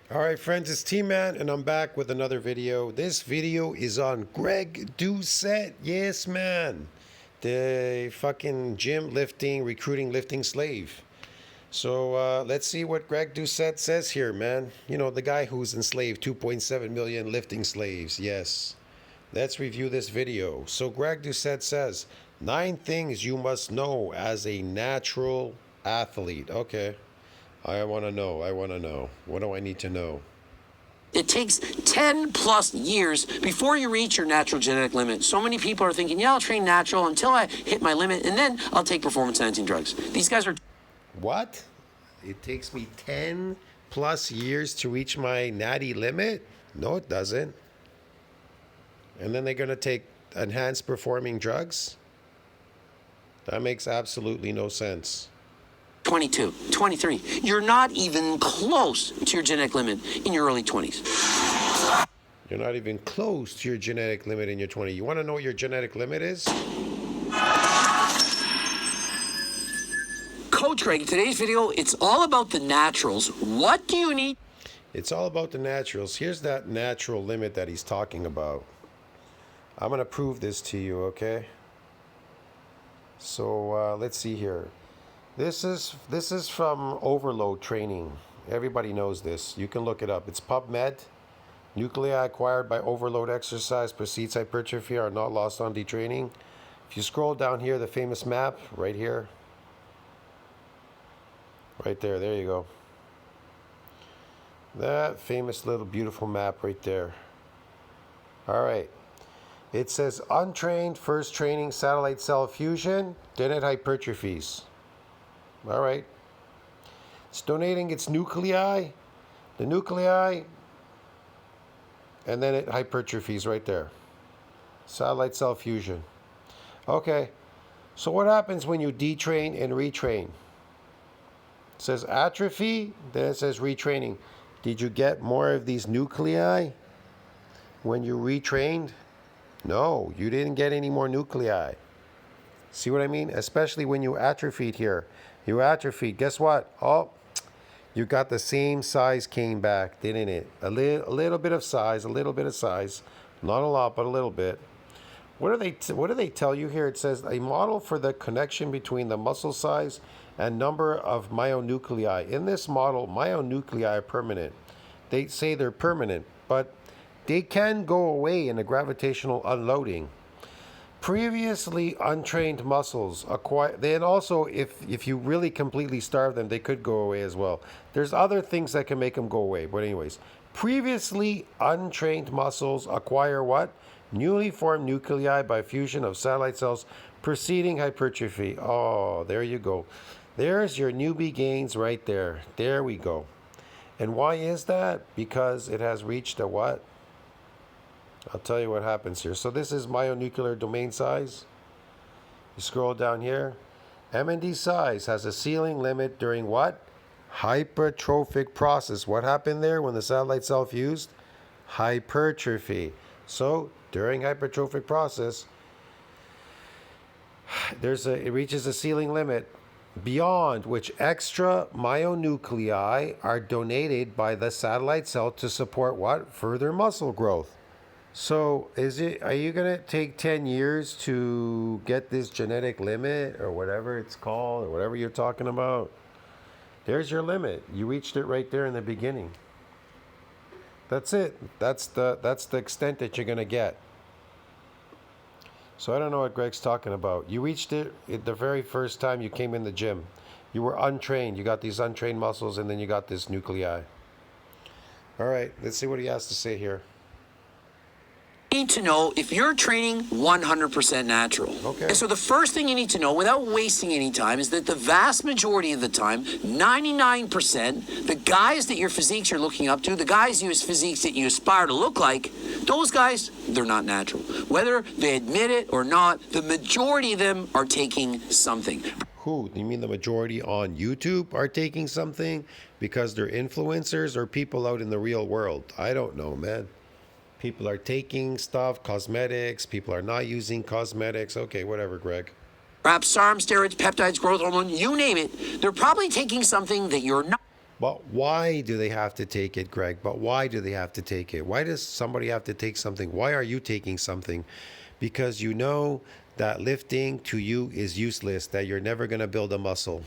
All right, friends, it's T-Man, and I'm back with another video. This video is on Greg Doucette. Yes, man. The fucking gym lifting, recruiting lifting slave. So let's see what Greg Doucette says here, man. You know, the guy who's enslaved 2.7 million lifting slaves. Yes. Let's review this video. So Greg Doucette says, 9 things you must know as a natural athlete. Okay. I want to know. What do I need to know? It takes 10 plus years before you reach your natural genetic limit. So many people are thinking, yeah, I'll train natural until I hit my limit, and then I'll take performance-enhancing drugs. These guys are... What? It takes me 10 plus years to reach my natty limit? No, it doesn't. And then they're going to take enhanced performing drugs? That makes absolutely no sense. 22, 23. You're not even close to your genetic limit in your early 20s. You're not even close to your genetic limit in your 20s. You want to know what your genetic limit is? Coach Greg, today's video, it's all about the naturals. What do you need? It's all about the naturals. Here's that natural limit that he's talking about. I'm going to prove this to you, okay? So let's see here. This is from Overload Training. Everybody knows this. You can look it up. It's PubMed. Nuclei acquired by overload exercise precedes hypertrophy are not lost on detraining. If you scroll down here, the famous map right here. Right there. There you go. That famous little beautiful map right there. All right. It says untrained first training satellite cell fusion, then it hypertrophies. All right. It's donating its nuclei, the nuclei, and then it hypertrophies right there. Satellite cell fusion. Okay. So what happens when you detrain and retrain? It says atrophy, then it says retraining. Did you get more of these nuclei when you retrained? No, you didn't get any more nuclei. See what I mean? Especially when you atrophied here. You atrophied. Guess what? Oh, you got the same size came back, didn't it? A little bit of size, Not a lot, but a little bit. What do they tell you here? It says a model for the connection between the muscle size and number of myonuclei. In this model, myonuclei are permanent. They say they're permanent, but they can go away in a gravitational unloading. Previously untrained muscles acquire, then also if you really completely starve them, they could go away as well. There's other things that can make them go away, but anyways, previously untrained muscles acquire what? Newly formed nuclei by fusion of satellite cells preceding hypertrophy. Oh, there you go. There's your newbie gains right there. There we go. And why is that? Because it has reached a what? I'll tell you what happens here. So this is myonuclear domain size. You scroll down here. MND size has a ceiling limit during what? Hypertrophic process. What happened there when the satellite cell fused? Hypertrophy. So during hypertrophic process, it reaches a ceiling limit beyond which extra myonuclei are donated by the satellite cell to support what? Further muscle growth. So are you going to take 10 years to get this genetic limit or whatever it's called or whatever you're talking about? There's your limit. You reached it right there in the beginning. That's it. That's the extent that you're going to get. So I don't know what Greg's talking about. You reached it the very first time you came in the gym. You were untrained. You got these untrained muscles and then you got this nuclei. All right, let's see what he has to say here. Need to know if you're training 100% natural. Okay. And so the first thing you need to know without wasting any time is that the vast majority of the time, 99%, the guys that your physiques you're looking up to, the guys whose physiques that you aspire to look like, those guys, they're not natural. Whether they admit it or not, the majority of them are taking something. Who? You mean the majority on YouTube are taking something because they're influencers or people out in the real world? I don't know, man. People are taking stuff, cosmetics. People are not using cosmetics. Okay, whatever, Greg. Perhaps SARM, steroids, peptides, growth hormone, you name it. They're probably taking something that you're not. But why do they have to take it, Greg? But why do they have to take it? Why does somebody have to take something? Why are you taking something? Because you know that lifting to you is useless, that you're never going to build a muscle.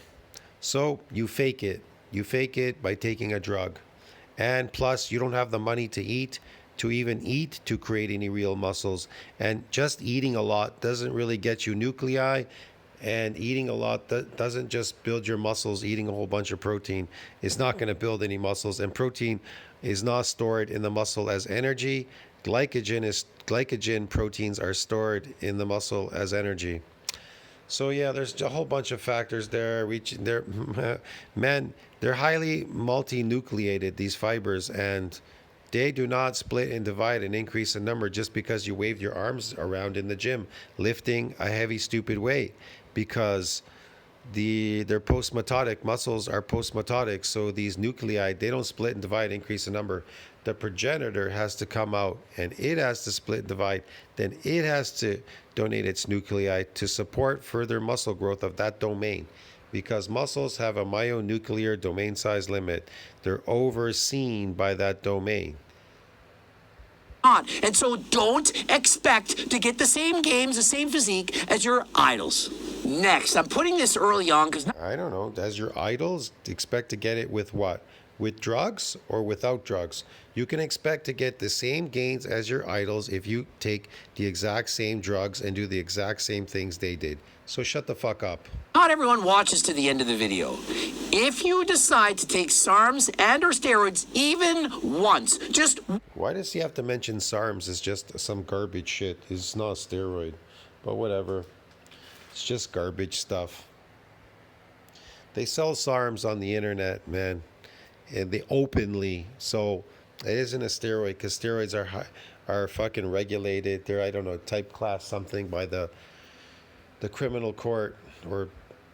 So you fake it. You fake it by taking a drug. And plus, you don't have the money to eat, to even eat to create any real muscles. And just eating a lot doesn't really get you nuclei. And eating a lot doesn't just build your muscles. Eating a whole bunch of protein is not going to build any muscles. And protein is not stored in the muscle as energy. Glycogen proteins are stored in the muscle as energy. So yeah, there's a whole bunch of factors there. They're highly multinucleated, these fibers, and they do not split and divide and increase in number just because you waved your arms around in the gym lifting a heavy stupid weight, because they're postmitotic. Muscles are postmitotic, so these nuclei, they don't split and divide, increase in number. The progenitor has to come out and it has to split and divide. Then it has to donate its nuclei to support further muscle growth of that domain, because muscles have a myonuclear domain size limit. They're overseen by that domain. And so don't expect to get the same games, the same physique as your idols. Next, I'm putting this early on because I don't know, as your idols, expect to get it with what? With drugs or without drugs? You can expect to get the same gains as your idols if you take the exact same drugs and do the exact same things they did. So shut the fuck up. not everyone watches to the end of the video. If you decide to take SARMs and or steroids even once, just... Why does he have to mention SARMs as just some garbage shit? It's not a steroid, but whatever. It's just garbage stuff. They sell SARMs on the internet, man, and they openly. So it isn't a steroid, because steroids are fucking regulated. They're, I don't know, type class something by the criminal court or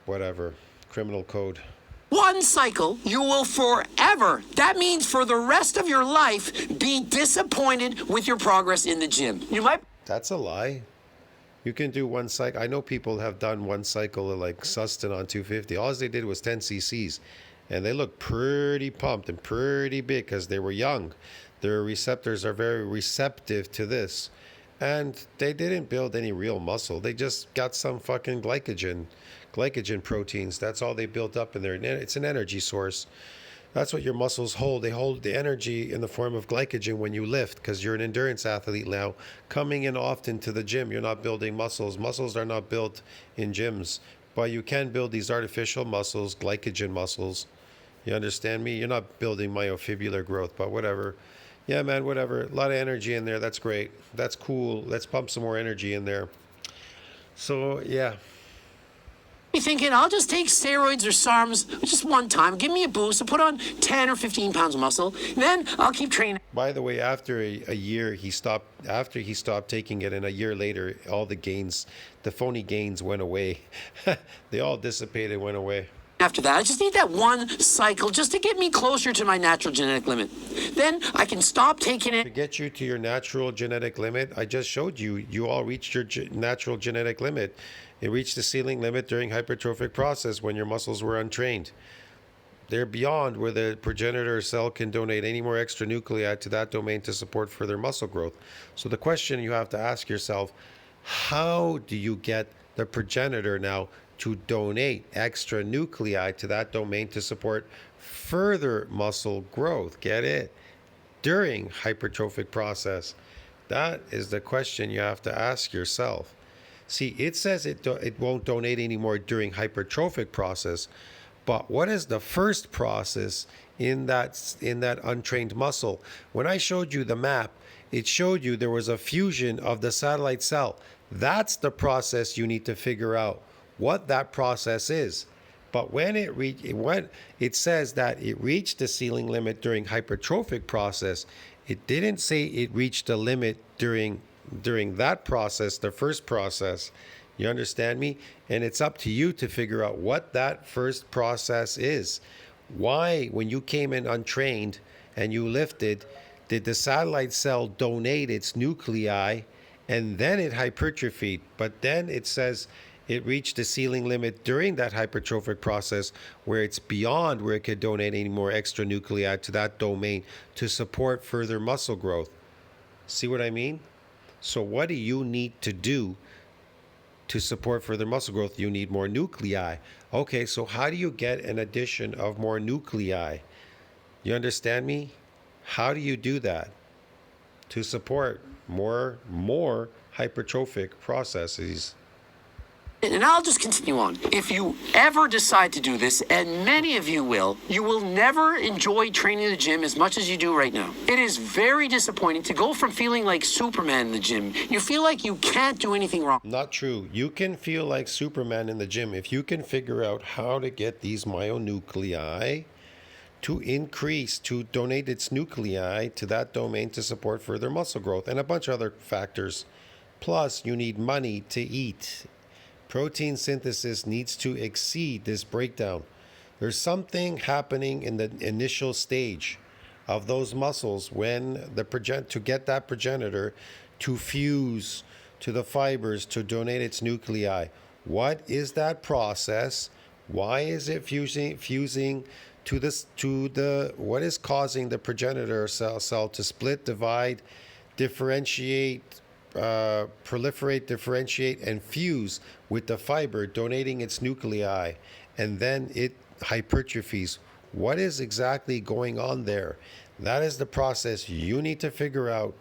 whatever, criminal code. one cycle, you will forever, that means for the rest of your life, be disappointed with your progress in the gym. You might... That's a lie. You can do one cycle. I know people have done one cycle of like Sustain on 250. All they did was 10 cc's. And they look pretty pumped and pretty big because they were young. Their receptors are very receptive to this. And they didn't build any real muscle. They just got some fucking glycogen proteins. That's all they built up in there. It's an energy source. That's what your muscles hold. They hold the energy in the form of glycogen when you lift, because you're an endurance athlete now. Coming in often to the gym, you're not building muscles. Muscles are not built in gyms. But you can build these artificial muscles, glycogen muscles. You understand me? You're not building myofibrillar growth, but whatever. Yeah, man, whatever. A lot of energy in there. That's great. That's cool. Let's pump some more energy in there. So, yeah. Be thinking, I'll just take steroids or SARMs just one time, give me a boost, and put on 10 or 15 pounds of muscle, and then I'll keep training. By the way, after a year, he stopped taking it, and a year later, all the gains, the phony gains went away. They all dissipated, went away. After that, I just need that one cycle just to get me closer to my natural genetic limit. Then I can stop taking it. To get you to your natural genetic limit, I just showed you, you all reached your natural genetic limit. It reached the ceiling limit during hypertrophic process when your muscles were untrained. They're beyond where the progenitor cell can donate any more extra nuclei to that domain to support further muscle growth. So the question you have to ask yourself, how do you get the progenitor now to donate extra nuclei to that domain to support further muscle growth? Get it? During hypertrophic process. That is the question you have to ask yourself. See, it says it won't donate anymore during hypertrophic process, but what is the first process in that untrained muscle? When I showed you the map, it showed you there was a fusion of the satellite cell. That's the process you need to figure out what that process is. But when it says that it reached the ceiling limit during hypertrophic process, it didn't say it reached the limit during that process, the first process. You understand me? And it's up to you to figure out what that first process is. Why, when you came in untrained and you lifted, did the satellite cell donate its nuclei and then it hypertrophied? But then it says it reached the ceiling limit during that hypertrophic process where it's beyond where it could donate any more extra nuclei to that domain to support further muscle growth. See what I mean? So what do you need to do to support further muscle growth? You need more nuclei. Okay, so how do you get an addition of more nuclei? You understand me? How do you do that to support more hypertrophic processes? And I'll just continue on. If you ever decide to do this, and many of you will never enjoy training in the gym as much as you do right now. It is very disappointing to go from feeling like Superman in the gym. You feel like you can't do anything wrong. Not true. You can feel like Superman in the gym if you can figure out how to get these myonuclei to increase, to donate its nuclei to that domain to support further muscle growth and a bunch of other factors. Plus, you need money to eat. Protein synthesis needs to exceed this breakdown. There's something happening in the initial stage of those muscles when to get that progenitor to fuse to the fibers to donate its nuclei. What is that process? Why is it fusing what is causing the progenitor cell to split, divide, differentiate, proliferate, differentiate, and fuse with the fiber, donating its nuclei, and then it hypertrophies? What is exactly going on there? That is the process you need to figure out.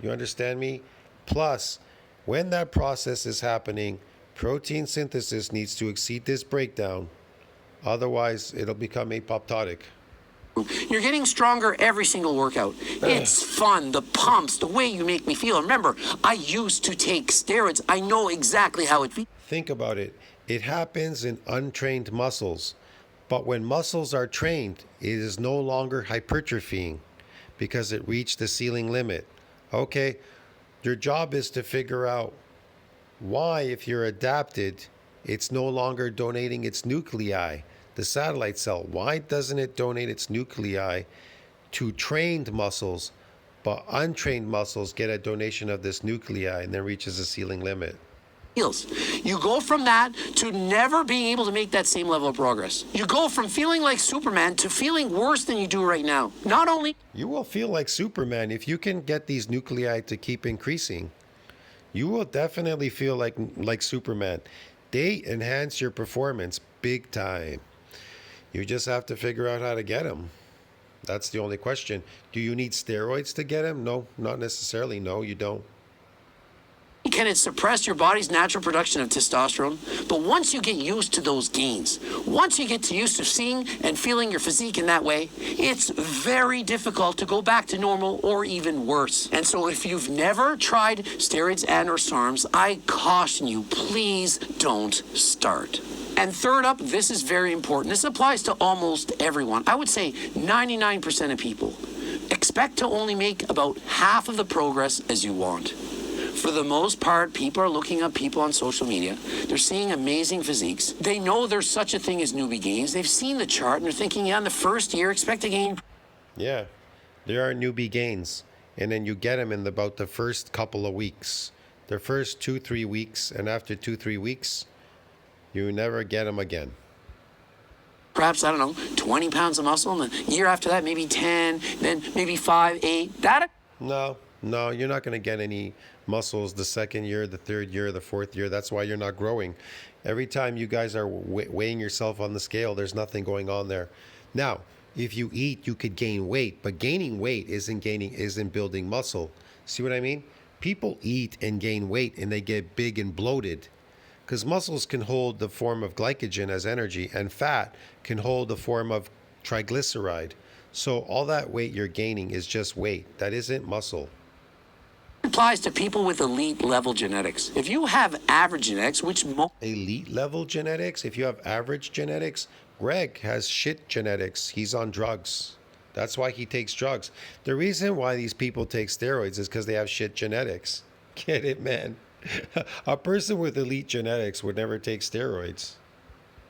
You understand me? Plus, when that process is happening, protein synthesis needs to exceed this breakdown. Otherwise, it'll become apoptotic. You're getting stronger every single workout. It's fun, the pumps, the way you make me feel. Remember, I used to take steroids. I know exactly how it feels. Think about it. It happens in untrained muscles. But when muscles are trained, it is no longer hypertrophying because it reached the ceiling limit. Okay, your job is to figure out why, if you're adapted, it's no longer donating its nuclei. The satellite cell, why doesn't it donate its nuclei to trained muscles, but untrained muscles get a donation of this nuclei and then reaches a ceiling limit? You go from that to never being able to make that same level of progress. You go from feeling like Superman to feeling worse than you do right now. Not only you will feel like Superman if you can get these nuclei to keep increasing. You will definitely feel like Superman. They enhance your performance big time. You just have to figure out how to get them. That's the only question. Do you need steroids to get them? No, not necessarily. No, you don't. can it suppress your body's natural production of testosterone? But once you get used to those gains, once you get used to seeing and feeling your physique in that way, it's very difficult to go back to normal or even worse. And so if you've never tried steroids and or SARMs, I caution you, please don't start. And third up, this is very important. This applies to almost everyone. I would say 99% of people expect to only make about half of the progress as you want. For the most part, people are looking up people on social media. They're seeing amazing physiques. They know there's such a thing as newbie gains. They've seen the chart and they're thinking, yeah, in the first year, expect to gain. Yeah, there are newbie gains. And then you get them in about the first couple of weeks. The first 2-3 weeks. And after 2-3 weeks, you never get them again. Perhaps, I don't know, 20 pounds of muscle. And the year after that, maybe 10, then maybe 5, 8. No, you're not going to get any muscles the second year, the third year, the fourth year. That's why you're not growing. Every time you guys are weighing yourself on the scale, there's nothing going on there. Now, if you eat, you could gain weight, but gaining weight isn't building muscle. See what I mean? People eat and gain weight and they get big and bloated because muscles can hold the form of glycogen as energy and fat can hold the form of triglyceride. So all that weight you're gaining is just weight. That isn't muscle. Applies to people with elite level genetics. If you have average genetics, which elite level genetics, if you have average genetics, Greg has shit genetics. He's on drugs. That's why he takes drugs. The reason why these people take steroids is because they have shit genetics. Get it, man? A person with elite genetics would never take steroids.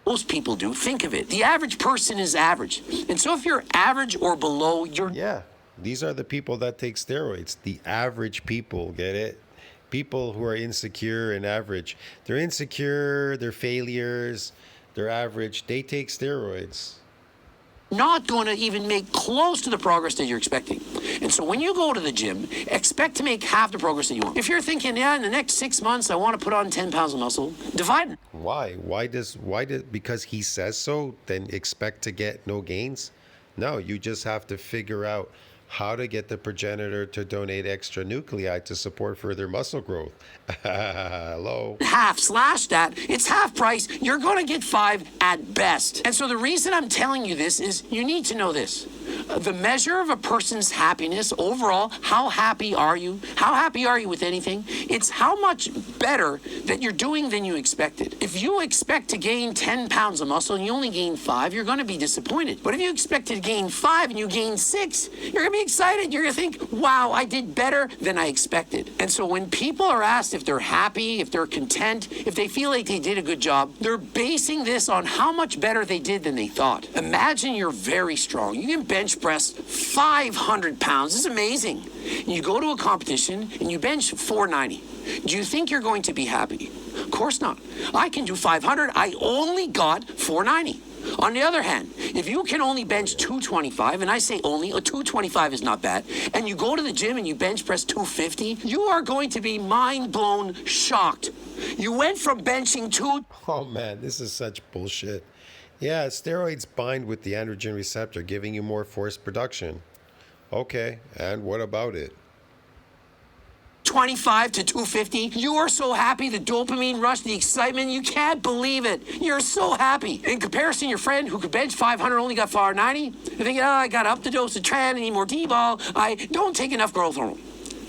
Most people do. Think of it. The average person is average. And so if you're average or below, you're... Yeah, these are the people that take steroids. The average people, get it? people who are insecure and average. They're insecure, they're failures, they're average. They take steroids. Not going to even make close to the progress that you're expecting. And so when you go to the gym, expect to make half the progress that you want. If you're thinking, yeah, in the next 6 months, I want to put on 10 pounds of muscle, divide. Why? Because he says so, then expect to get no gains? No, you just have to figure out how to get the progenitor to donate extra nuclei to support further muscle growth. Hello. Half slash that, it's half price. You're going to get 5 at best. And so the reason I'm telling you this is you need to know this. The measure of a person's happiness overall, how happy are you? How happy are you with anything? It's how much better that you're doing than you expected. If you expect to gain 10 pounds of muscle and you only gain 5, you're going to be disappointed. But if you expect to gain 5 and you gain 6, you're going to be excited. You're going to think, wow, I did better than I expected. And so when people are asked if they're happy, if they're content, if they feel like they did a good job, they're basing this on how much better they did than they thought. Imagine you're very strong. You can bench press 500 pounds. This is amazing. You go to a competition and you bench 490. Do you think you're going to be happy? Of course not. I can do 500. I only got 490. On the other hand, if you can only bench 225, and I say only, a 225 is not bad, and you go to the gym and you bench press 250, you are going to be mind blown shocked. You went from benching Oh man, this is such bullshit. Yeah, steroids bind with the androgen receptor, giving you more force production. Okay, and what about it? 25 to 250. You are so happy, the dopamine rush, the excitement, you can't believe it. You're so happy. In comparison, your friend who could bench 500 only got 490. You're thinking, oh, I got up the dose of tren, I need more D-ball, I don't take enough growth hormone.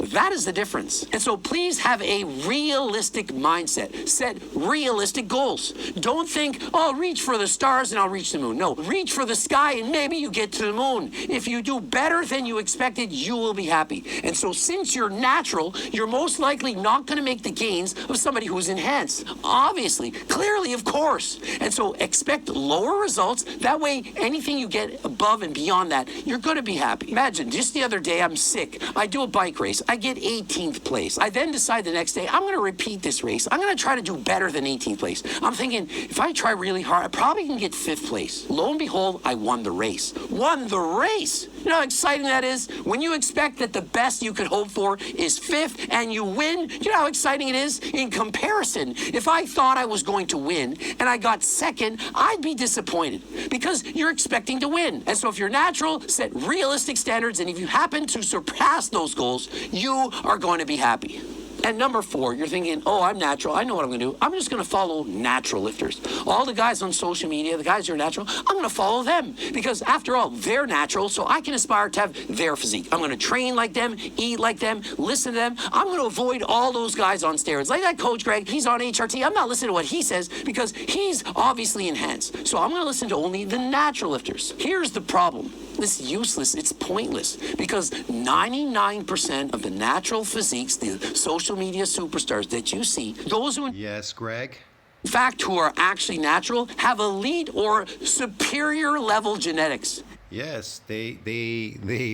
That is the difference. And so please have a realistic mindset. Set realistic goals. Don't think, oh, I'll reach for the stars and I'll reach the moon. No, reach for the sky and maybe you get to the moon. If you do better than you expected, you will be happy. And so since you're natural, you're most likely not going to make the gains of somebody who's enhanced. Obviously, clearly, of course. And so expect lower results. That way, anything you get above and beyond that, you're going to be happy. Imagine, just the other day, I'm sick. I do a bike race. I get 18th place. I then decide the next day, I'm going to repeat this race. I'm going to try to do better than 18th place. I'm thinking, if I try really hard, I probably can get 5th place. Lo and behold, I won the race. Won the race! You know how exciting that is? When you expect that the best you could hope for is 5th and you win, you know how exciting it is? In comparison, if I thought I was going to win and I got 2nd, I'd be disappointed because you're expecting to win. And so if you're natural, set realistic standards, and if you happen to surpass those goals, you are going to be happy. And number 4, you're thinking, oh, I'm natural. I know what I'm going to do. I'm just going to follow natural lifters. All the guys on social media, the guys who are natural, I'm going to follow them. Because after all, they're natural, so I can aspire to have their physique. I'm going to train like them, eat like them, listen to them. I'm going to avoid all those guys on steroids. Like that coach Greg, he's on HRT. I'm not listening to what he says because he's obviously enhanced. So I'm going to listen to only the natural lifters. Here's the problem. This is useless. It's pointless because 99% of the natural physiques, the social media superstars that you see, those who Yes, Greg? in fact who are actually natural, have elite or superior level genetics. Yes, they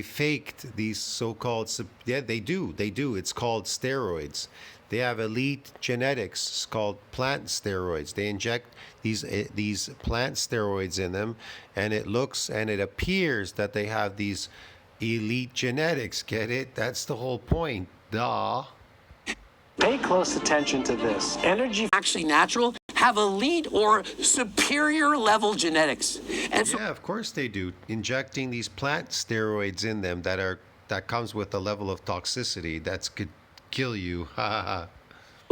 faked these so-called yeah, they do. It's called steroids. They have elite genetics. It's called plant steroids. They inject these plant steroids in them, and it looks and it appears that they have these elite genetics. Get it? That's the whole point. Duh. Pay close attention to this. Energy Actually natural have elite or superior level genetics. And so Yeah, of course they do. Injecting these plant steroids in them that comes with a level of toxicity that's could kill you.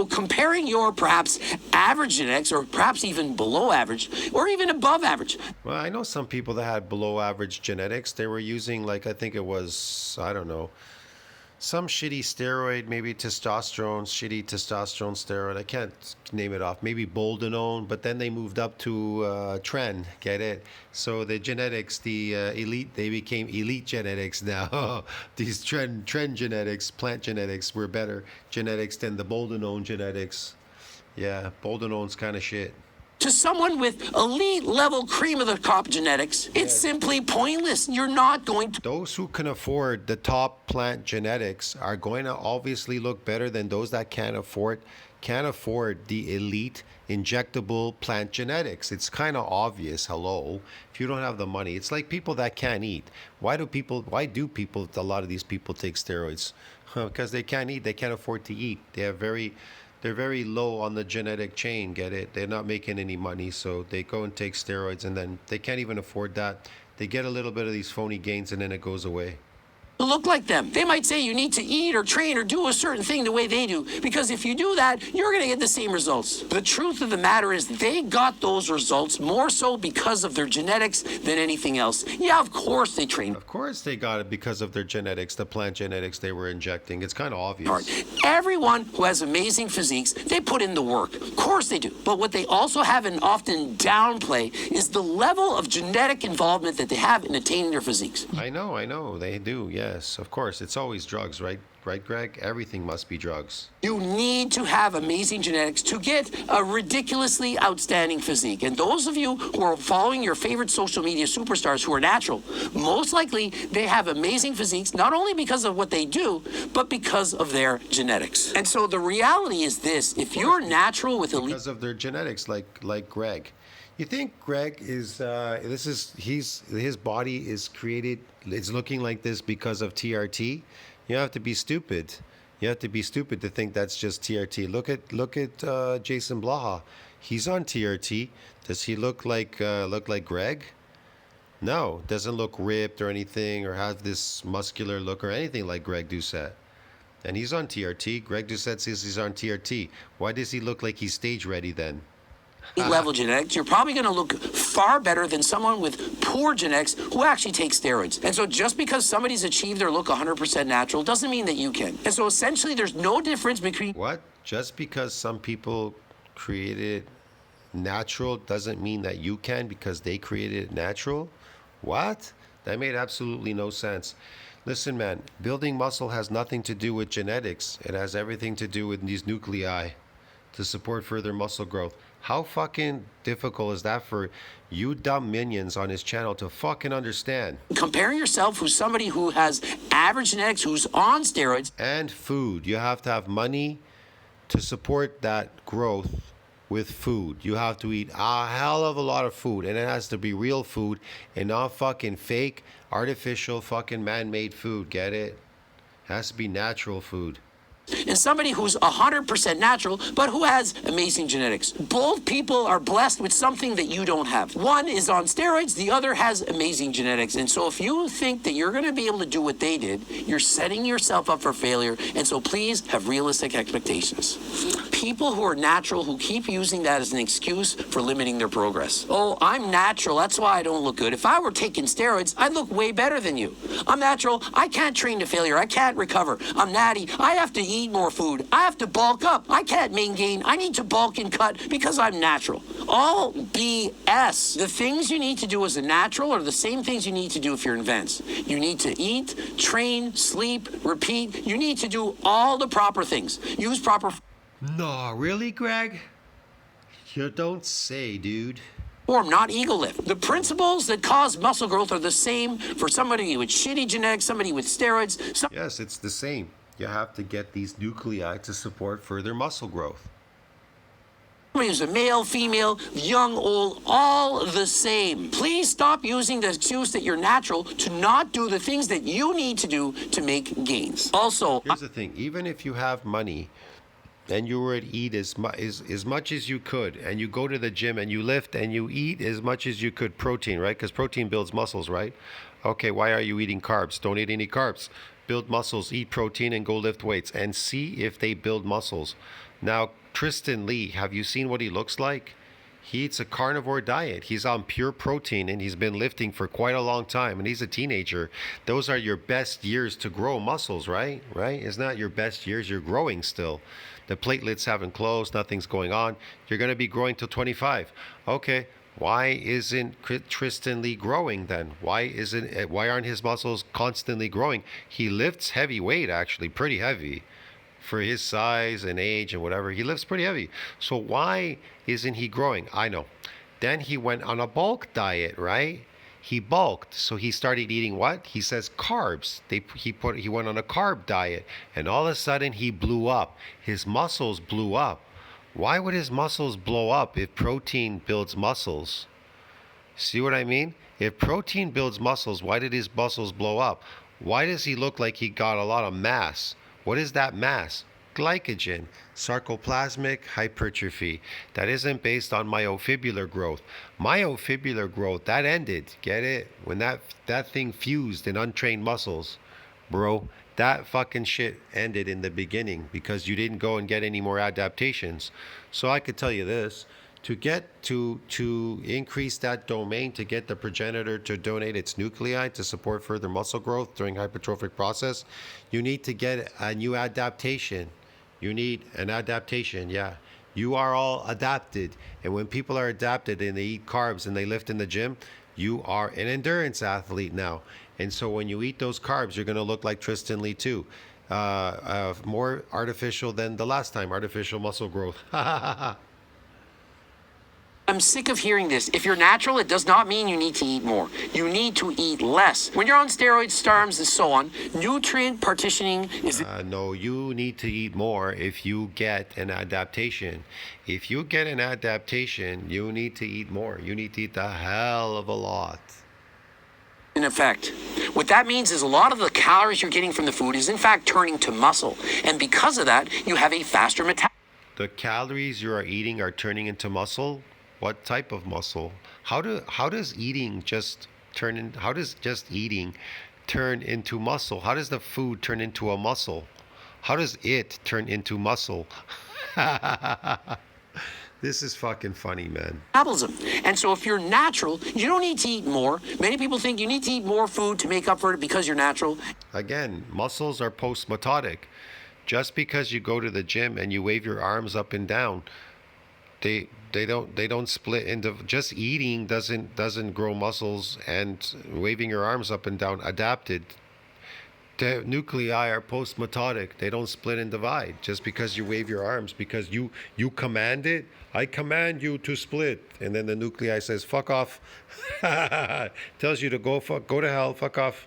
comparing your perhaps average genetics or perhaps even below average or even above average. Well, I know some people that had below average genetics. They were using, like, I think it was, I don't know, some shitty steroid, maybe shitty testosterone steroid. I can't name it off. Maybe boldenone, but then they moved up to tren. Get it? So the genetics, the elite, they became elite genetics now. These tren genetics, plant genetics, were better genetics than the boldenone genetics. Yeah, boldenone's kind of shit. To someone with elite level cream of the crop genetics, it's simply pointless. You're not going to. Those who can afford the top plant genetics are going to obviously look better than those that can't afford the elite injectable plant genetics. It's kind of obvious. Hello, if you don't have the money, it's like people that can't eat. Why do a lot of these people take steroids? Because they can't eat. They can't afford to eat. They're very low on the genetic chain, get it? They're not making any money, so they go and take steroids, and then they can't even afford that. They get a little bit of these phony gains, and then it goes away. Look like them. They might say you need to eat or train or do a certain thing the way they do, because if you do that, you're going to get the same results. The truth of the matter is they got those results more so because of their genetics than anything else. Yeah, of course they trained. Of course they got it because of their genetics, the plant genetics they were injecting. It's kind of obvious. Hard. Everyone who has amazing physiques, they put in the work. Of course they do. But what they also have and often downplay is the level of genetic involvement that they have in attaining their physiques. I know, they do, yes, of course. It's always drugs, right? Right, Greg? Everything must be drugs. You need to have amazing genetics to get a ridiculously outstanding physique. And those of you who are following your favorite social media superstars who are natural, most likely they have amazing physiques, not only because of what they do, but because of their genetics. And so the reality is this: if you're natural with elite... Because of their genetics, like Greg. You think Greg is, his body is created, it's looking like this because of TRT? You have to be stupid. You have to be stupid to think that's just TRT. Look at Jason Blaha. He's on TRT. Does he look like Greg? No, doesn't look ripped or anything, or have this muscular look or anything like Greg Doucette. And he's on TRT. Greg Doucette says he's on TRT. Why does he look like he's stage ready then? level genetics, you're probably going to look far better than someone with poor genetics who actually takes steroids. And so just because somebody's achieved their look 100% natural doesn't mean that you can. And so essentially there's no difference between... What? Just because some people created natural doesn't mean that you can because they created it natural? What? That made absolutely no sense. Listen, man, building muscle has nothing to do with genetics. It has everything to do with these nuclei to support further muscle growth. How fucking difficult is that for you dumb minions on his channel to fucking understand? Comparing yourself with somebody who has average genetics, who's on steroids. And food. You have to have money to support that growth with food. You have to eat a hell of a lot of food, and it has to be real food and not fucking fake, artificial, fucking man-made food. Get it? It has to be natural food. And somebody who's 100% natural, but who has amazing genetics. Both people are blessed with something that you don't have. One is on steroids, the other has amazing genetics. And so if you think that you're going to be able to do what they did, you're setting yourself up for failure. And so please have realistic expectations. People who are natural who keep using that as an excuse for limiting their progress. Oh, I'm natural, that's why I don't look good. If I were taking steroids, I'd look way better than you. I'm natural, I can't train to failure, I can't recover. I'm natty, I have to eat more food. I have to bulk up. I can't maintain. I need to bulk and cut because I'm natural. All BS. The things you need to do as a natural are the same things you need to do if you're advanced. You need to eat, train, sleep, repeat. You need to do all the proper things. Use proper... No, really, Greg? You don't say, dude. Form, not ego lift. The principles that cause muscle growth are the same for somebody with shitty genetics, somebody with steroids. Yes, it's the same. You have to get these nuclei to support further muscle growth. Somebody who's a male, female, young, old, all the same. Please stop using the excuse that you're natural to not do the things that you need to do to make gains. Also, here's the thing. Even if you have money and you were to eat as much as you could, and you go to the gym and you lift and you eat as much as you could protein, right? Because protein builds muscles, right? Okay, why are you eating carbs? Don't eat any carbs. Build muscles, eat protein, and go lift weights, and see if they build muscles. Now, Tristan Lee, have you seen what he looks like? He eats a carnivore diet. He's on pure protein, and he's been lifting for quite a long time, and he's a teenager. Those are your best years to grow muscles, right? Right? It's not your best years. You're growing still. The platelets haven't closed. Nothing's going on. You're going to be growing till 25. Okay. Why isn't Tristan Lee growing then? Why aren't his muscles constantly growing? He lifts heavy weight, actually, pretty heavy, for his size and age and whatever. He lifts pretty heavy. So why isn't he growing? I know. Then he went on a bulk diet, right? He bulked, so he started eating what? He says carbs. He went on a carb diet, and all of a sudden he blew up. His muscles blew up. Why would his muscles blow up if protein builds muscles? See what I mean? If protein builds muscles, why did his muscles blow up? Why does he look like he got a lot of mass? What is that mass? Glycogen, sarcoplasmic hypertrophy. That isn't based on myofibrillar growth. Myofibrillar growth, that ended. Get it? When that thing fused in untrained muscles, bro, that fucking shit ended in the beginning because you didn't go and get any more adaptations. So I could tell you this. To increase that domain, to get the progenitor to donate its nuclei to support further muscle growth during hypertrophic process, you need to get a new adaptation. You need an adaptation, yeah. You are all adapted. And when people are adapted and they eat carbs and they lift in the gym, you are an endurance athlete now. And so when you eat those carbs, you're going to look like Tristan Lee too. More artificial than the last time, artificial muscle growth. I'm sick of hearing this. If you're natural, it does not mean you need to eat more. You need to eat less. When you're on steroids, STARMs, and so on, nutrient partitioning is... No, you need to eat more if you get an adaptation. If you get an adaptation, you need to eat more. You need to eat a hell of a lot. In effect, what that means is a lot of the calories you're getting from the food is in fact turning to muscle. And because of that, you have a faster metabolism. The calories you are eating are turning into muscle? What type of muscle? How does eating just turn in? How does just eating turn into muscle? How does the food turn into a muscle? How does it turn into muscle? This is fucking funny, man. And so if you're natural, you don't need to eat more. Many people think you need to eat more food to make up for it because you're natural. Again, muscles are postmitotic. Just because you go to the gym and you wave your arms up and down, they don't split into. Just eating doesn't grow muscles, and waving your arms up and down adapted. The nuclei are postmitotic. They don't split and divide just because you wave your arms, because you command it. I command you to split, and then the nuclei says fuck off. Tells you to go to hell, fuck off.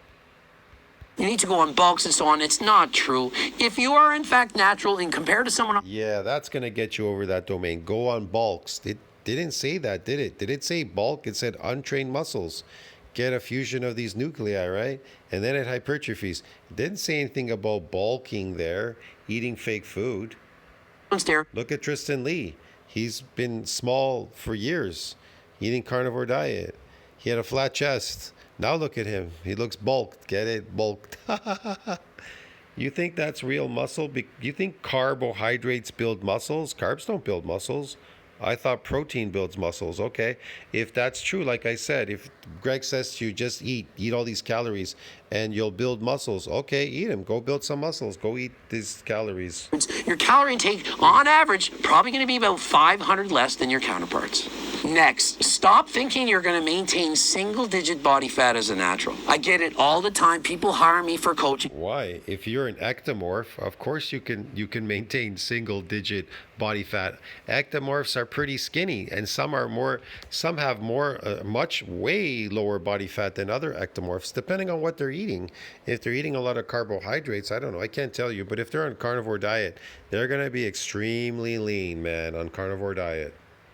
You need to go on bulks and so on. It's not true. If you are in fact natural and compared to someone else... Yeah, that's going to get you over that domain. Go on bulks. It didn't say that, did it? Did it say bulk? It said untrained muscles. Get a fusion of these nuclei, right? And then it hypertrophies. It didn't say anything about bulking there, eating fake food. Look at Tristan Lee. He's been small for years, eating carnivore diet. He had a flat chest. Now look at him. He looks bulked. Get it? Bulked. You think that's real muscle? You think carbohydrates build muscles? Carbs don't build muscles. I thought protein builds muscles. Okay. If that's true, like I said, if Greg says to you, just eat all these calories and you'll build muscles. Okay, eat them. Go build some muscles. Go eat these calories. Your calorie intake, on average, probably going to be about 500 less than your counterparts. Next, stop thinking you're going to maintain single-digit body fat as a natural. I get it all the time. People hire me for coaching. Why? If you're an ectomorph, of course you can maintain single-digit body fat. Ectomorphs are pretty skinny, and some have much way lower body fat than other ectomorphs, depending on what they're eating. If they're eating a lot of carbohydrates, I don't know, I can't tell you, but if they're on carnivore diet, they're going to be extremely lean, man, on carnivore diet.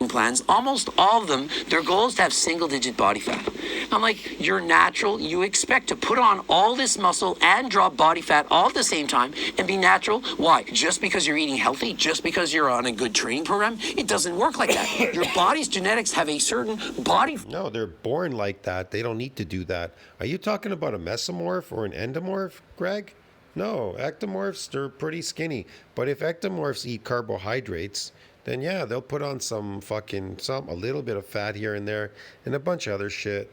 Plans, almost all of them, their goal is to have single-digit body fat. I'm like, you're natural. You expect to put on all this muscle and drop body fat all at the same time and be natural. Why? Just because you're eating healthy? Just because you're on a good training program? It doesn't work like that. Your body's genetics have a certain body... No, they're born like that. They don't need to do that. Are you talking about a mesomorph or an endomorph, Greg? No, ectomorphs, they're pretty skinny. But if ectomorphs eat carbohydrates, then yeah, they'll put on a little bit of fat here and there and a bunch of other shit.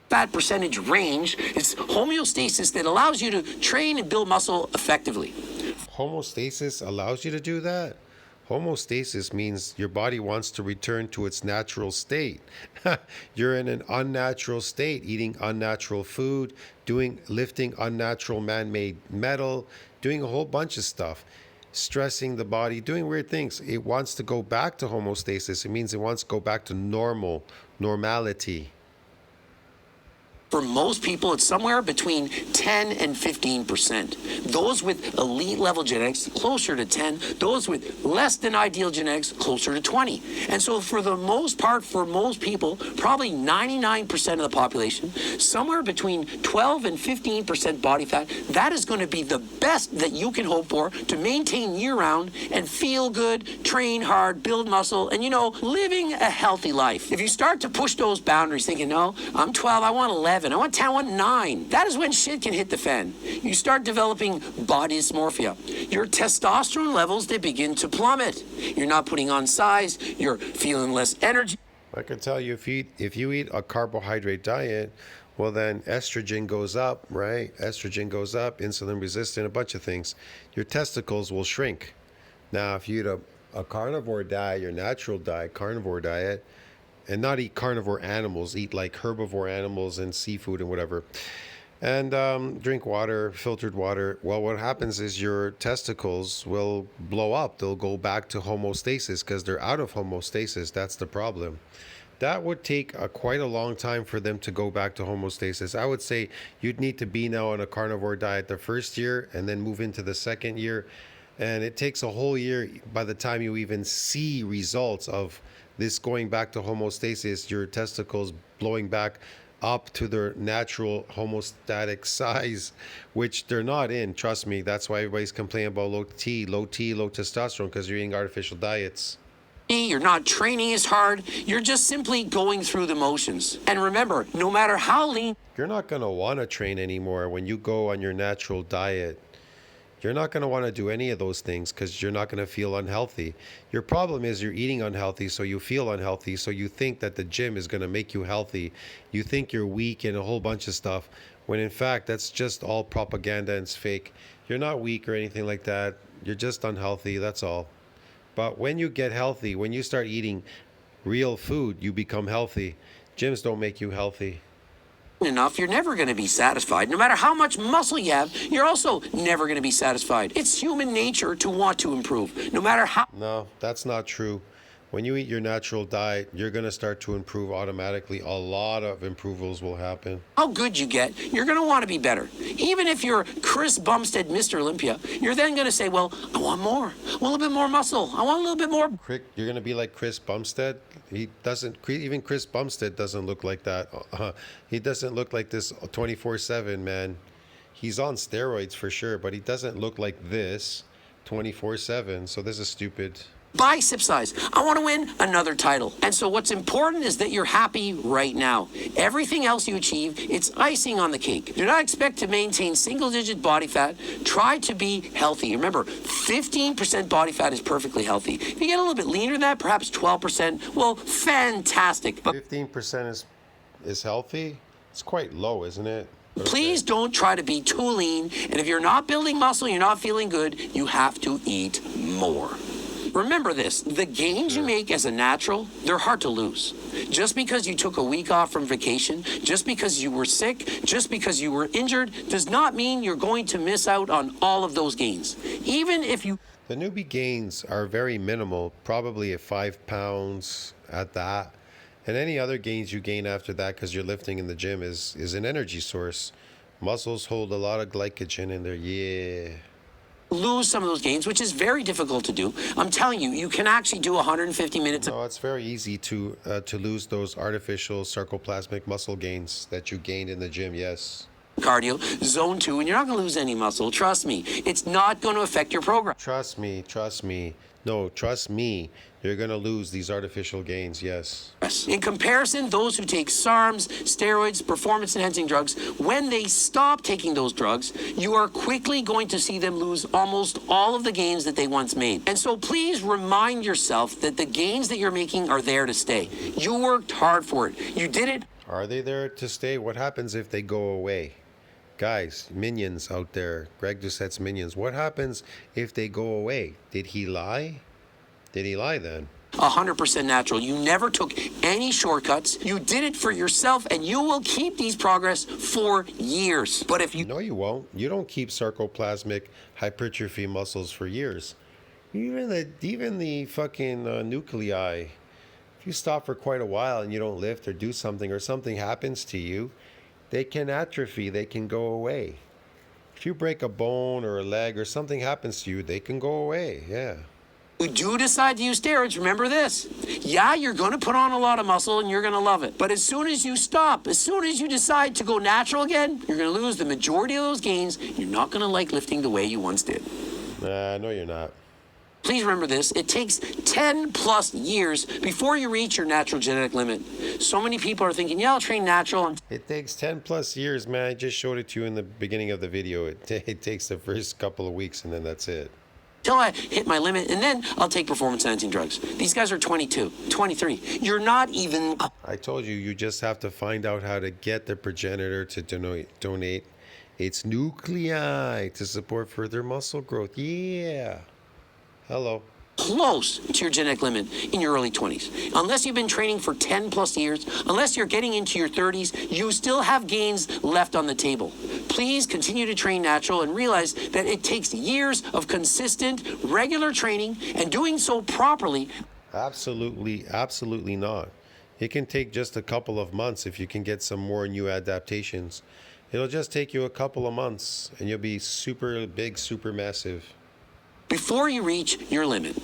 Fat percentage range is homeostasis that allows you to train and build muscle effectively. Homeostasis allows you to do that? Homeostasis means your body wants to return to its natural state. You're in an unnatural state, eating unnatural food, lifting unnatural man-made metal, doing a whole bunch of stuff, stressing the body, doing weird things. It wants to go back to homeostasis. It means it wants to go back to normality. For most people, it's somewhere between 10 and 15%. Those with elite level genetics, closer to 10. Those with less than ideal genetics, closer to 20. And so for the most part, for most people, probably 99% of the population, somewhere between 12 and 15% body fat, that is going to be the best that you can hope for to maintain year-round and feel good, train hard, build muscle, and, living a healthy life. If you start to push those boundaries thinking, no, I'm 12, I want 11, I want 10, I want 9. That is when shit can hit the fan. You start developing body dysmorphia. Your testosterone levels, they begin to plummet. You're not putting on size. You're feeling less energy. I can tell you, if you eat a carbohydrate diet, well then estrogen goes up, right? Estrogen goes up, insulin resistant, a bunch of things. Your testicles will shrink. Now, if you eat a carnivore diet, your natural diet, carnivore diet, and not eat carnivore animals, eat like herbivore animals and seafood and whatever, and drink water, filtered water, well, what happens is your testicles will blow up. They'll go back to homeostasis because they're out of homeostasis. That's the problem. That would take quite a long time for them to go back to homeostasis. I would say you'd need to be now on a carnivore diet the first year and then move into the second year. And it takes a whole year by the time you even see results of this going back to homeostasis, your testicles blowing back up to their natural homeostatic size, which they're not in. Trust me, that's why everybody's complaining about low testosterone, because you're eating artificial diets. You're not training as hard. You're just simply going through the motions. And remember, no matter how lean... You're not going to want to train anymore when you go on your natural diet. You're not going to want to do any of those things because you're not going to feel unhealthy. Your problem is you're eating unhealthy, so you feel unhealthy, so you think that the gym is going to make you healthy. You think you're weak and a whole bunch of stuff, when in fact that's just all propaganda and it's fake. You're not weak or anything like that. You're just unhealthy, that's all. But when you get healthy, when you start eating real food, you become healthy. Gyms don't make you healthy. enough, you're never going to be satisfied. No matter how much muscle you have, you're also never going to be satisfied. It's human nature to want to improve, no matter how... No, that's not true. When you eat your natural diet, you're going to start to improve automatically. A lot of improvements will happen. How good you get, you're going to want to be better. Even if you're Chris Bumstead, Mr. Olympia, you're then going to say, well, I want more. I want a little bit more muscle. I want a little bit more... You're going to be like Chris Bumstead? He doesn't... Even Chris Bumstead doesn't look like that. He doesn't look like this 24/7, man. He's on steroids for sure, but he doesn't look like this 24/7. So this is stupid. Bicep size. I want to win another title. And so what's important is that you're happy right now. Everything else you achieve, it's icing on the cake. Do not expect to maintain single-digit body fat. Try to be healthy. Remember, 15% body fat is perfectly healthy. If you get a little bit leaner than that, perhaps 12%, well, fantastic. But 15% is healthy? It's quite low, isn't it? Okay. Please don't try to be too lean. And if you're not building muscle, you're not feeling good, you have to eat more. Remember this, the gains you make as a natural, they're hard to lose. Just because you took a week off from vacation, just because you were sick, just because you were injured, does not mean you're going to miss out on all of those gains. Even if you... The newbie gains are very minimal, probably at 5 pounds at that. And any other gains you gain after that because you're lifting in the gym is an energy source. Muscles hold a lot of glycogen in there, yeah. Lose some of those gains, which is very difficult to do. I'm telling you, you can actually do 150 minutes. No, it's very easy to lose those artificial sarcoplasmic muscle gains that you gained in the gym, yes. Cardio, zone 2, and you're not going to lose any muscle. Trust me. It's not going to affect your program. Trust me. No, trust me. You're going to lose these artificial gains, yes. In comparison, those who take SARMs, steroids, performance-enhancing drugs, when they stop taking those drugs, you are quickly going to see them lose almost all of the gains that they once made. And so please remind yourself that the gains that you're making are there to stay. You worked hard for it. You did it. Are they there to stay? What happens if they go away? Guys, minions out there, Greg Doucette's minions, what happens if they go away? Did he lie? Did he lie then? 100% natural. You never took any shortcuts. You did it for yourself, and you will keep these progress for years. But if you No, you won't. You don't keep sarcoplasmic hypertrophy muscles for years. Even the fucking nuclei. If you stop for quite a while and you don't lift or do something, or something happens to you, they can atrophy. They can go away. If you break a bone or a leg or something happens to you, they can go away. Yeah. you do decide to use steroids, remember this. Yeah, you're going to put on a lot of muscle and you're going to love it. But as soon as you stop, as soon as you decide to go natural again, you're going to lose the majority of those gains. You're not going to like lifting the way you once did. No, you're not. Please remember this. It takes 10 plus years before you reach your natural genetic limit. So many people are thinking, yeah, I'll train natural. It takes 10 plus years, man. I just showed it to you in the beginning of the video. It takes the first couple of weeks and then that's it. Until I hit my limit, and then I'll take performance-enhancing drugs. These guys are 22, 23. You're not even... I told you, you just have to find out how to get the progenitor to donate its nuclei to support further muscle growth. Yeah. Hello. Close to your genetic limit in your early 20s. Unless you've been training for 10 plus years, unless you're getting into your 30s, you still have gains left on the table. Please continue to train natural and realize that it takes years of consistent, regular training and doing so properly. Absolutely not. It can take just a couple of months if you can get some more new adaptations. It'll just take you a couple of months and you'll be super big, super massive. Before you reach your limit,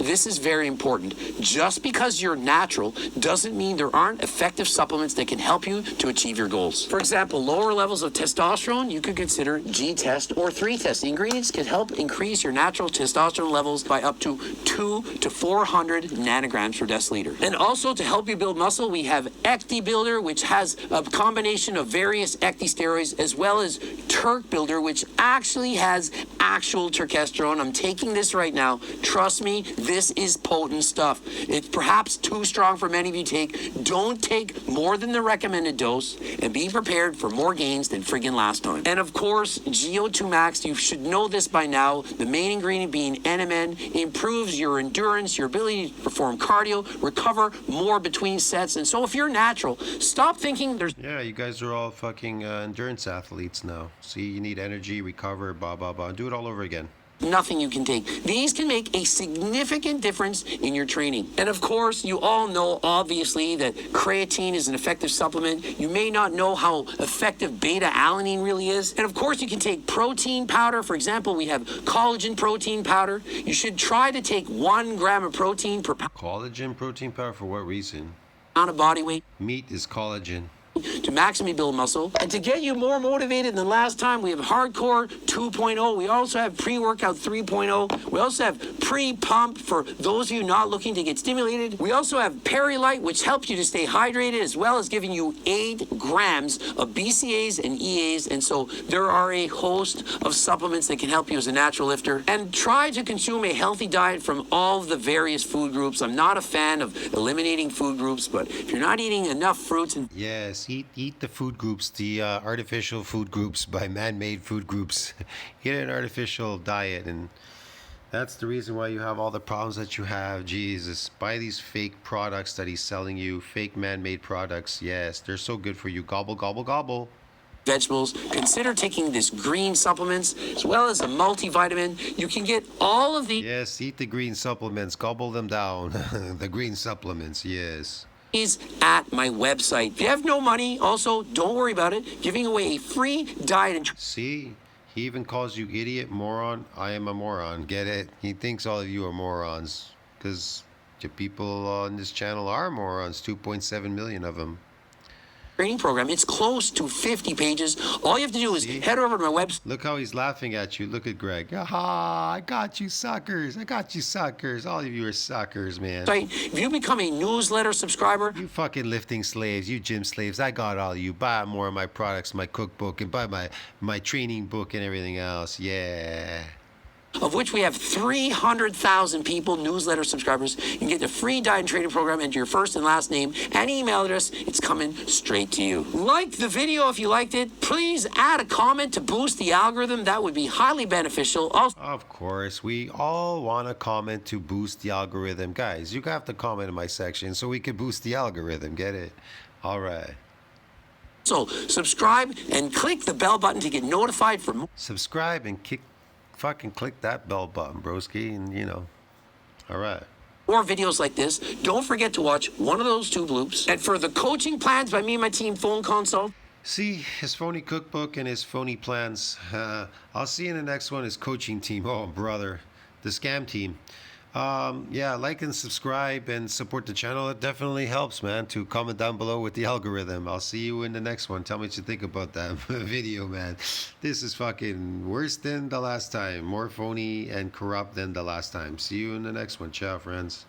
this is very important. Just because you're natural doesn't mean there aren't effective supplements that can help you to achieve your goals. For example, lower levels of testosterone, you could consider G-Test or 3-Test. The ingredients can help increase your natural testosterone levels by up to 200 to 400 nanograms per deciliter. And also to help you build muscle, we have Ecti Builder, which has a combination of various Ecti steroids, as well as Turk Builder, which actually has actual turkesterone. I'm taking this right now. Trust me, this is potent stuff. It's perhaps too strong for many of you to take. Don't take more than the recommended dose and be prepared for more gains than friggin' last time. And of course, GO2 Max, you should know this by now. The main ingredient being NMN improves your endurance, your ability to perform cardio, recover more between sets. And so if you're natural, stop thinking there's... Yeah, you guys are all fucking endurance athletes now. See, you need energy, recover, blah, blah, blah. Do it all over again. Nothing you can take. These can make a significant difference in your training. And of course, you all know, obviously, that creatine is an effective supplement. You may not know how effective beta-alanine really is. And of course, you can take protein powder. For example, we have collagen protein powder. You should try to take 1 gram of protein per pound Collagen protein powder for what reason? of body weight Meat is collagen. to maximally build muscle. And to get you more motivated than last time, we have Hardcore 2.0. We also have Pre-Workout 3.0. We also have Pre-Pump for those of you not looking to get stimulated. We also have Peri-Lite, which helps you to stay hydrated, as well as giving you 8 grams of BCAAs and EAs. And so there are a host of supplements that can help you as a natural lifter. And try to consume a healthy diet from all of the various food groups. I'm not a fan of eliminating food groups, but if you're not eating enough fruits and... Yes, eat the food groups, the artificial food groups by man-made food groups. Eat an artificial diet, and that's the reason why you have all the problems that you have. Jesus, buy these fake products that he's selling you, fake man-made products. Yes, they're so good for you. Gobble, gobble, gobble. Vegetables. Consider taking this green supplements as well as a multivitamin. You can get all of these Yes, eat the green supplements. Gobble them down. The green supplements, yes. at my website. If you have no money, also don't worry about it. Giving away a free diet and See, he even calls you idiot, moron. I am a moron. Get it? He thinks all of you are morons. Because the people on this channel are morons. 2.7 million of them. training program. It's close to 50 pages. All you have to do is head over to my website. Look how he's laughing at you. Look at Greg. Aha, I got you suckers. I got you suckers. All of you are suckers, man. If you become a newsletter subscriber, You fucking lifting slaves, you gym slaves. I got all of you. Buy more of my products, my cookbook, and buy my training book and everything else. Yeah. of which we have 300,000 people, newsletter subscribers. You can get the free diet and training program, enter your first and last name and email address. It's coming straight to you. Like the video if you liked it. Please add a comment to boost the algorithm. That would be highly beneficial. Also, Of course, we all want to comment to boost the algorithm. Guys, you have to comment in my section so we can boost the algorithm. Get it? All right. so subscribe and click the bell button to get notified for more. Subscribe and fucking click that bell button, broski, and you know. All right. More videos like this. Don't forget to watch one of those two loops. And for the coaching plans by me and my team phone consult, See his phony cookbook and his phony plans. I'll see you in the next one. His coaching team. Oh, brother, the scam team. Yeah, like and subscribe and support the channel. It definitely helps, man. To comment down below with the algorithm. I'll see you in the next one. Tell me what you think about that video, man. This is fucking worse than the last time. More phony and corrupt than the last time. See you in the next one. Ciao, friends.